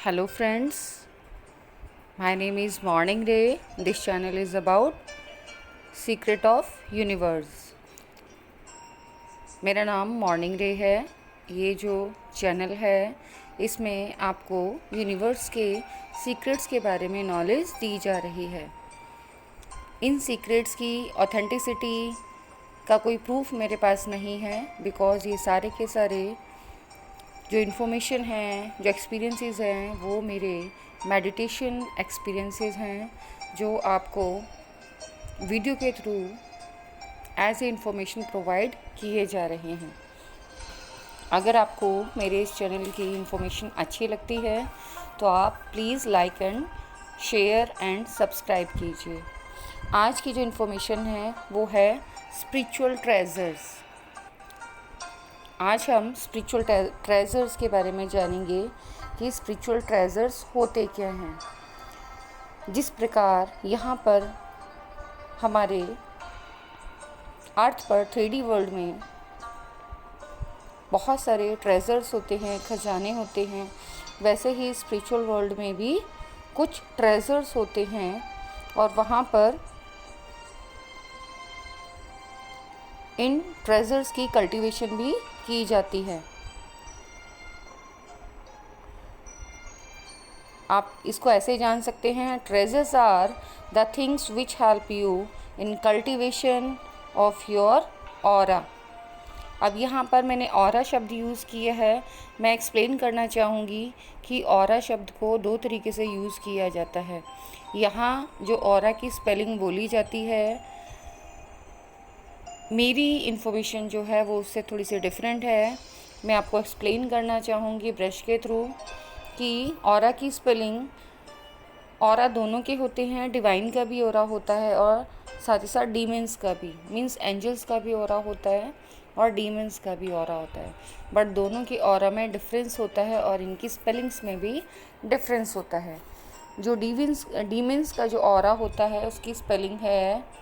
Hello friends, my name is Morning Ray. This channel is about Secret of Universe. मेरा नाम morning रे है। ये जो चैनल है इसमें आपको यूनिवर्स के सीक्रेट्स के बारे में नॉलेज दी जा रही है। इन सीक्रेट्स की ऑथेंटिसिटी का कोई प्रूफ मेरे पास नहीं है, बिकॉज़ ये सारे के सारे जो इन्फॉर्मेशन हैं, जो एक्सपीरियंसेस हैं, वो मेरे मेडिटेशन एक्सपीरियंसेस हैं जो आपको वीडियो के through as a information provide किए जा रहे हैं। अगर आपको मेरे इस चैनल की इन्फॉर्मेशन अच्छी लगती है तो आप please like and share and subscribe कीजिए। आज की जो इन्फॉर्मेशन है वो है स्पिरिचुअल ट्रेजर्स। आज हम स्पिरिचुअल ट्रेजर्स के बारे में जानेंगे कि स्पिरिचुअल ट्रेजर्स होते क्या हैं। जिस प्रकार यहाँ पर हमारे अर्थ पर 3D वर्ल्ड में बहुत सारे ट्रेजर्स होते हैं, खजाने होते हैं, वैसे ही स्पिरिचुअल वर्ल्ड में भी कुछ ट्रेजर्स होते हैं और वहाँ पर इन ट्रेजर्स की कल्टीवेशन भी की जाती है। आप इसको ऐसे जान सकते हैं, treasures are the things which help you in cultivation of your aura. अब यहाँ पर मैंने ऑरा शब्द यूज़ किया है। मैं एक्सप्लेन करना चाहूँगी कि ऑरा शब्द को दो तरीके से यूज़ किया जाता है। यहाँ जो ऑरा की स्पेलिंग बोली जाती है, मेरी इन्फॉर्मेशन जो है वो उससे थोड़ी सी डिफरेंट है। मैं आपको एक्सप्लेन करना चाहूँगी ब्रश के थ्रू कि ऑरा की स्पेलिंग, ऑरा दोनों के होते हैं, डिवाइन का भी ऑरा होता है और साथ ही साथ डीमंस का भी, मींस एंजल्स का भी ऑरा होता है और डीमंस का भी ऑरा होता है। बट दोनों की ऑरा में डिफरेंस होता है और इनकी स्पेलिंग्स में भी डिफरेंस होता है। जो डीमंस का जो ऑरा होता है उसकी स्पेलिंग है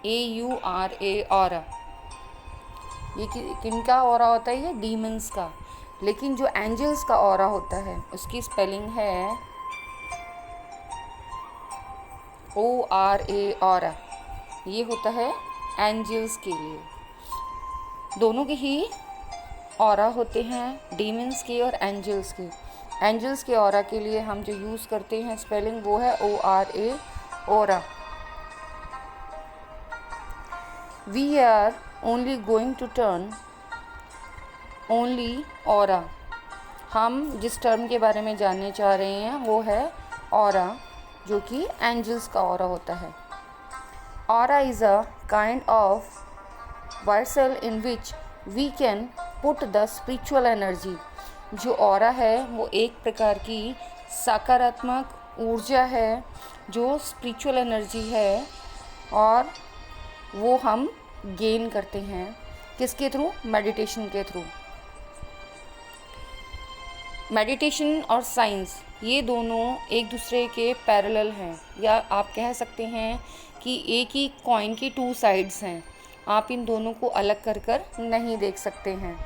AURA, ऑरा। ये किनका ऑरा होता है? ये डीमंस का। लेकिन जो एंजल्स का ऑरा होता है उसकी स्पेलिंग है ORA, ऑरा। ये होता है एंजल्स के लिए। दोनों के ही ऑरा होते हैं, डीमंस के और एंजल्स के। एंजल्स के ऑरा के लिए हम जो यूज़ करते हैं स्पेलिंग वो है ORA, aura. We are only going to turn only aura। हम जिस टर्म के बारे में जानने चाह रहे हैं वो है ऑरा, जो कि एंजल्स का ऑरा होता है। Aura is a kind of vessel in which we can put the spiritual energy. जो ऑरा है वो एक प्रकार की सकारात्मक ऊर्जा है, जो स्पिरिचुअल एनर्जी है, और वो हम गेन करते हैं किसके थ्रू? मेडिटेशन के थ्रू। मेडिटेशन और साइंस ये दोनों एक दूसरे के पैरेलल हैं, या आप कह सकते हैं कि एक ही कॉइन की टू साइड्स हैं। आप इन दोनों को अलग कर कर नहीं देख सकते हैं।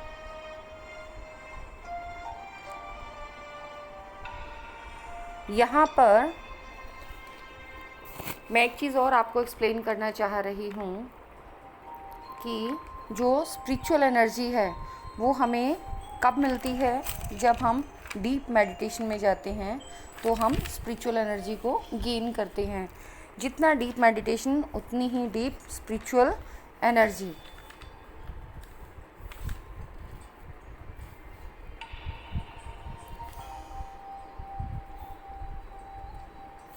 यहाँ पर मैं एक चीज़ और आपको एक्सप्लेन करना चाह रही हूँ कि जो स्पिरिचुअल एनर्जी है वो हमें कब मिलती है? जब हम डीप मेडिटेशन में जाते हैं तो हम स्पिरिचुअल एनर्जी को गेन करते हैं। जितना डीप मेडिटेशन उतनी ही डीप स्पिरिचुअल एनर्जी।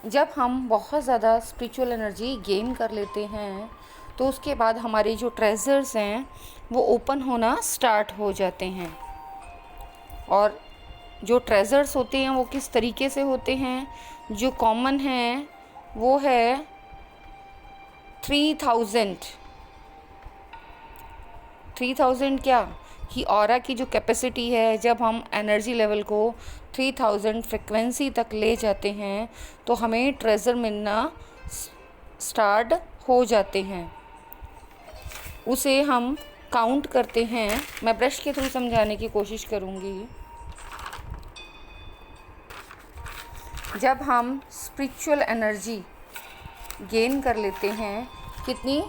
जब हम बहुत ज़्यादा स्पिरिचुअल एनर्जी गेन कर लेते हैं तो उसके बाद हमारे जो ट्रेजर्स हैं वो ओपन होना स्टार्ट हो जाते हैं। और जो ट्रेजर्स होते हैं वो किस तरीके से होते हैं? जो कॉमन हैं वो है 3000 क्या कि ऑरा की जो कैपेसिटी है, जब हम एनर्जी लेवल को 3000 फ्रिक्वेंसी तक ले जाते हैं तो हमें ट्रेजर मिलना स्टार्ट हो जाते हैं। उसे हम काउंट करते हैं। मैं ब्रश के थ्रू समझाने की कोशिश करूँगी। जब हम स्पिरिचुअल एनर्जी गेन कर लेते हैं, कितनी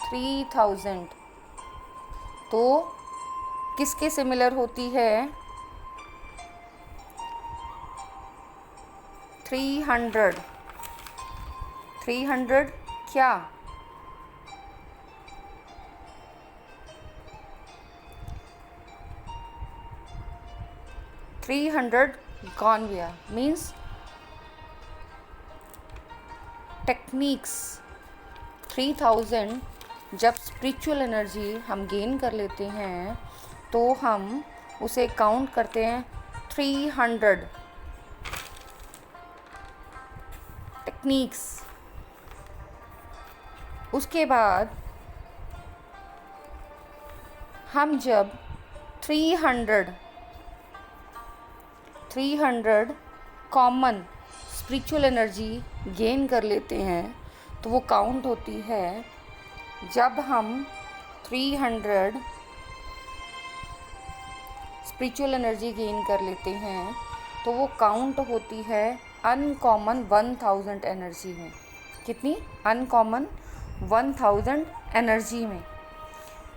3000, तो किसके सिमिलर होती है? 300 क्या? 300 gone via means टेक्निक्स। 3000 जब स्पिरिचुअल एनर्जी हम गेन कर लेते हैं तो हम उसे काउंट करते हैं 300 टेक्निक्स। उसके बाद हम जब 300 कॉमन स्पिरिचुअल एनर्जी गेन कर लेते हैं तो वो काउंट होती है, जब हम 300 स्पिरिचुअल एनर्जी गेन कर लेते हैं तो वो काउंट होती है अनकॉमन 1000 एनर्जी में। कितनी? अनकॉमन 1000 एनर्जी में।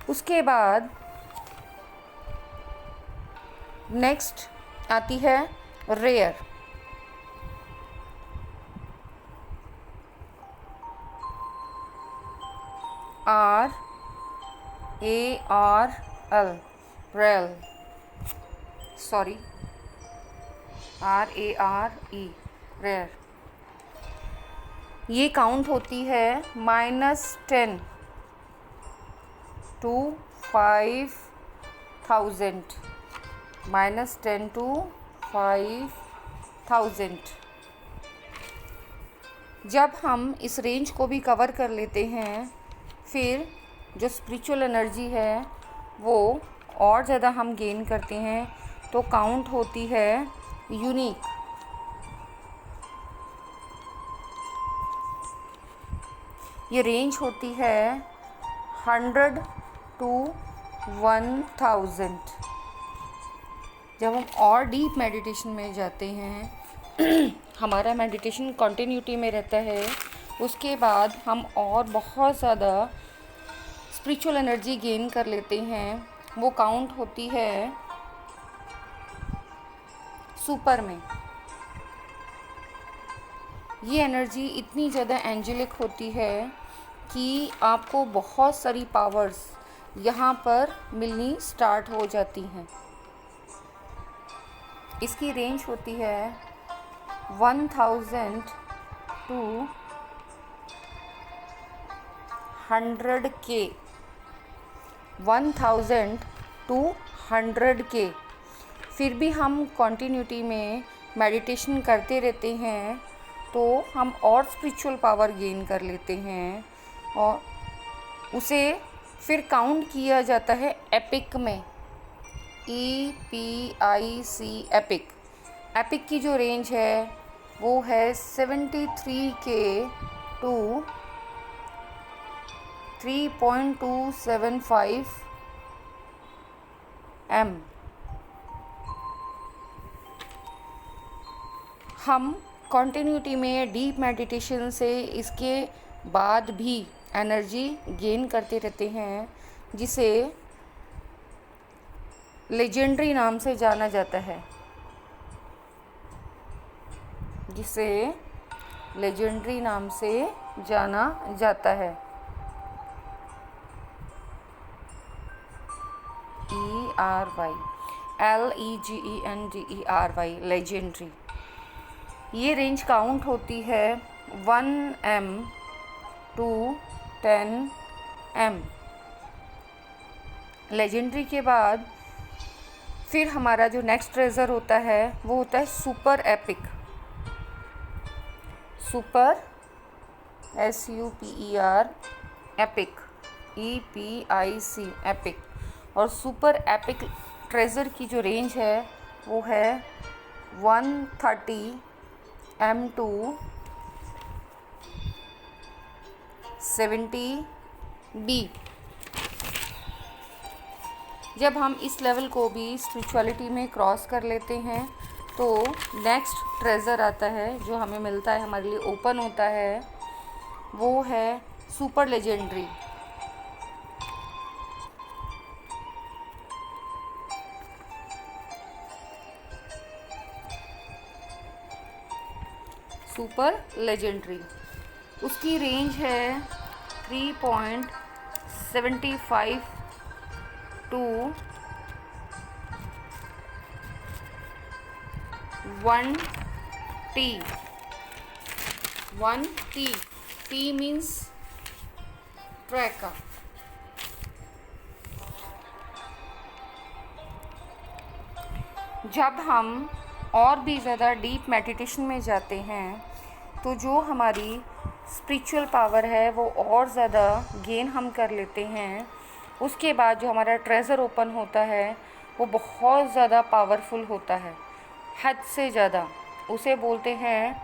उसके बाद नेक्स्ट आती है rare. RARL rail, sorry RARE rare. ये काउंट होती है -10 to 5000, -10 to 5000। जब हम इस रेंज को भी कवर कर लेते हैं, फिर जो स्पिरिचुअल एनर्जी है वो और ज़्यादा हम गेन करते हैं तो काउंट होती है यूनिक। ये रेंज होती है 100 to 1000। जब हम और डीप मेडिटेशन में जाते हैं हमारा मेडिटेशन कंटिन्यूटी में रहता है, उसके बाद हम और बहुत ज़्यादा स्पिरिचुअल एनर्जी गेन कर लेते हैं, वो काउंट होती है सुपर में। ये एनर्जी इतनी ज़्यादा एंजेलिक होती है कि आपको बहुत सारी पावर्स यहाँ पर मिलनी स्टार्ट हो जाती हैं। इसकी रेंज होती है 1000 to 100K, 1000 to 100K। फिर भी हम कंटिन्यूटी में मेडिटेशन करते रहते हैं तो हम और स्पिरिचुअल पावर गेन कर लेते हैं और उसे फिर काउंट किया जाता है एपिक में। EPIC epic. एपिक की जो रेंज है वो है 73K to 3.275 M। हम कंटिन्यूटी में डीप मेडिटेशन से इसके बाद भी एनर्जी गेन करते रहते हैं, जिसे लेजेंडरी नाम से जाना जाता है, जिसे लेजेंडरी नाम से जाना जाता है। LEGENDERY legendary. ये रेंज काउंट होती है 1M to 10M। लेजेंडरी के बाद फिर हमारा जो नेक्स्ट ट्रेजर होता है वो होता है super epic. Super SUPER epic, EPIC epic. और सुपर एपिक ट्रेजर की जो रेंज है वो है 130M to 70B। जब हम इस लेवल को भी स्पिरिचुअलिटी में क्रॉस कर लेते हैं तो नेक्स्ट ट्रेज़र आता है जो हमें मिलता है, हमारे लिए ओपन होता है, वो है सुपर लेजेंडरी। सुपर लेजेंडरी उसकी रेंज है 3.75 to 1T। 1T, T means ट्रैका। जब हम और भी ज़्यादा डीप मेडिटेशन में जाते हैं तो जो हमारी स्पिरिचुअल पावर है वो और ज़्यादा गेन हम कर लेते हैं। उसके बाद जो हमारा ट्रेज़र ओपन होता है वो बहुत ज़्यादा पावरफुल होता है, हद से ज़्यादा। उसे बोलते हैं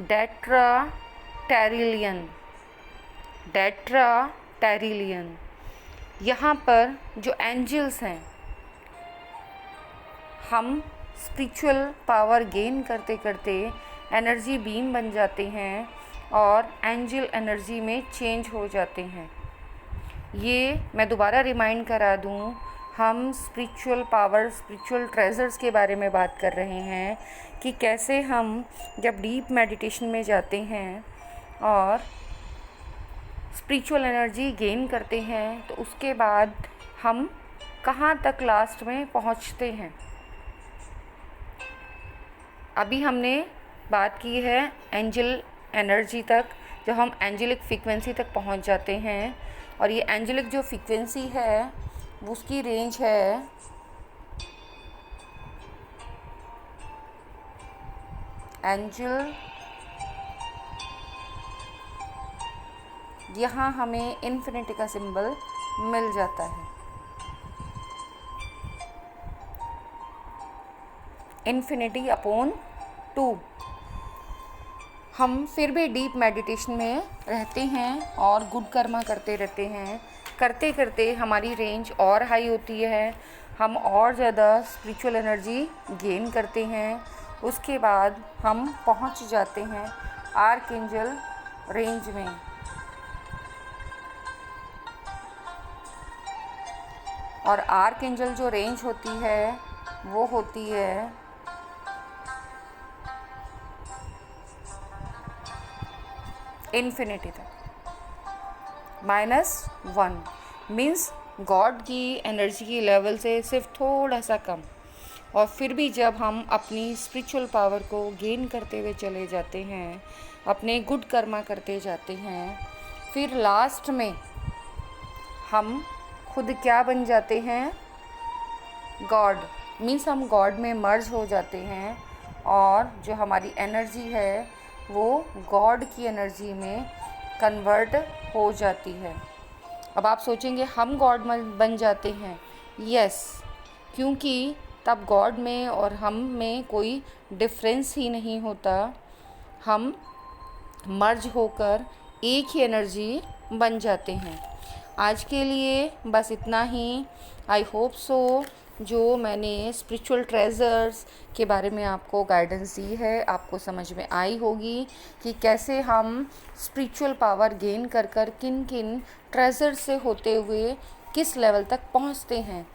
डेट्रा टेरिलियन। डेट्रा टेरिलियन। यहाँ पर जो एंजल्स हैं, हम स्पिरिचुअल पावर गेन करते करते एनर्जी बीम बन जाते हैं और एंजल एनर्जी में चेंज हो जाते हैं। ये मैं दोबारा रिमाइंड करा दूं, हम स्पिरिचुअल पावर, स्पिरिचुअल ट्रेजर्स के बारे में बात कर रहे हैं कि कैसे हम जब डीप मेडिटेशन में जाते हैं और स्पिरिचुअल एनर्जी गेन करते हैं तो उसके बाद हम कहाँ तक लास्ट में पहुँचते हैं। अभी हमने बात की है एंजल एनर्जी तक, जब हम एंजेलिक फ्रीक्वेंसी तक पहुंच जाते हैं। और ये एंजेलिक जो फ्रीक्वेंसी है उसकी रेंज है एंजल, यहाँ हमें इन्फिनिटी का सिंबल मिल जाता है। Infinity upon 2। हम फिर भी डीप मेडिटेशन में रहते हैं और गुड कर्मा करते रहते हैं। करते करते हमारी रेंज और हाई होती है, हम और ज़्यादा स्पिरिचुअल एनर्जी गेन करते हैं। उसके बाद हम पहुंच जाते हैं आर्कएंजल रेंज में। और आर्कएंजल जो रेंज होती है वो होती है इन्फिनिटी तक, -1 मीन्स गॉड की एनर्जी की लेवल से सिर्फ थोड़ा सा कम। और फिर भी जब हम अपनी स्पिरिचुअल पावर को गेन करते हुए चले जाते हैं, अपने गुड कर्मा करते जाते हैं, फिर लास्ट में हम खुद क्या बन जाते हैं, गॉड। मीन्स हम गॉड में मर्ज हो जाते हैं और जो हमारी एनर्जी है वो गॉड की एनर्जी में कन्वर्ट हो जाती है। अब आप सोचेंगे हम गॉड बन जाते हैं। यस, क्योंकि तब गॉड में और हम में कोई डिफरेंस ही नहीं होता। हम मर्ज होकर एक ही एनर्जी बन जाते हैं। आज के लिए बस इतना ही। आई होप सो जो मैंने स्पिरिचुअल ट्रेजर्स के बारे में आपको गाइडेंस दी है आपको समझ में आई होगी कि कैसे हम स्पिरिचुअल पावर गेन कर कर किन किन ट्रेजर से होते हुए किस लेवल तक पहुंचते हैं।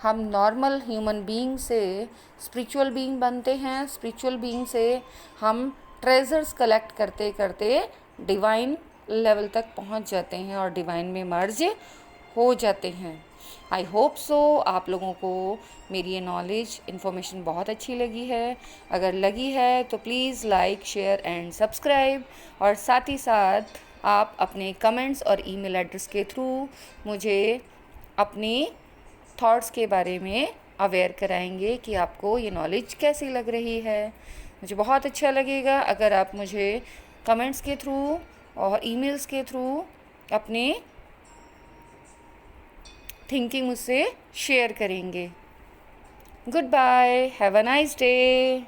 हम नॉर्मल ह्यूमन बीइंग से स्पिरिचुअल बीइंग बनते हैं, स्पिरिचुअल बीइंग से हम ट्रेजर्स कलेक्ट करते करते डिवाइन लेवल तक पहुंच जाते हैं और डिवाइन में मर्ज हो जाते हैं। आई होप सो आप लोगों को मेरी ये नॉलेज इन्फॉर्मेशन बहुत अच्छी लगी है। अगर लगी है तो please like, share and subscribe. और साथ ही साथ आप अपने कमेंट्स और ईमेल एड्रेस के थ्रू मुझे अपने थॉट्स के बारे में अवेयर कराएंगे कि आपको ये नॉलेज कैसी लग रही है। मुझे बहुत अच्छा लगेगा अगर आप मुझे कमेंट्स के थ्रू और ईमेल्स के थ्रू अपने थिंकिंग मुझसे शेयर करेंगे। Good bye, have a nice day.